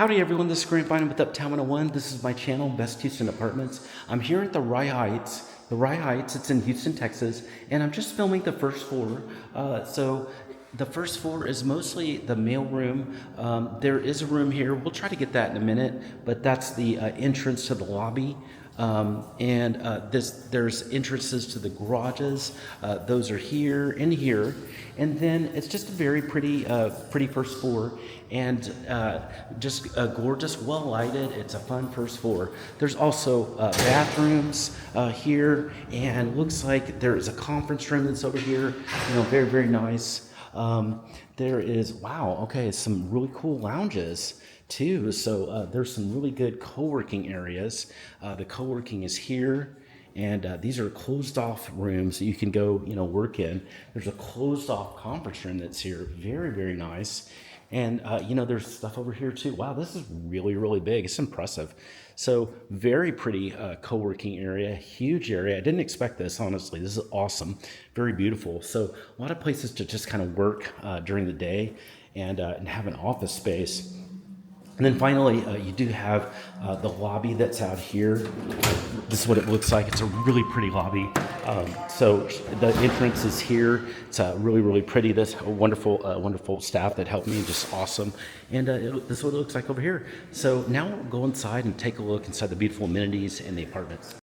Howdy everyone, this is Grant Bynum with Uptown 101. This is my channel, Best Houston Apartments. I'm here at the Rye Heights. The Rye Heights, it's in Houston, Texas, and I'm just filming the first floor. So the first floor is mostly the mail room. There is a room here. We'll try to get that in a minute, but that's the entrance to the lobby. There's entrances to the garages. Those are here and here, and then it's just a very pretty first floor, and just gorgeous, well lighted. It's a fun first floor. There's also bathrooms here, and looks like there is a conference room that's over here. Very nice. There is, wow, okay, some really cool lounges too. So there's some really good co-working areas. The co-working is here, and these are closed off rooms that you can go, work in. There's a closed off conference room that's here. Very nice. And there's stuff over here too. Wow, this is really big. It's impressive. So very pretty co-working area, huge area. I didn't expect this, honestly. This is awesome, very beautiful. So a lot of places to just kind of work during the day and have an office space. And then finally, you do have the lobby that's out here. This is what it looks like. It's a really pretty lobby. So the entrance is here. It's really pretty. This wonderful staff that helped me, just awesome. And this is what it looks like over here. So now we'll go inside and take a look inside the beautiful amenities in the apartments.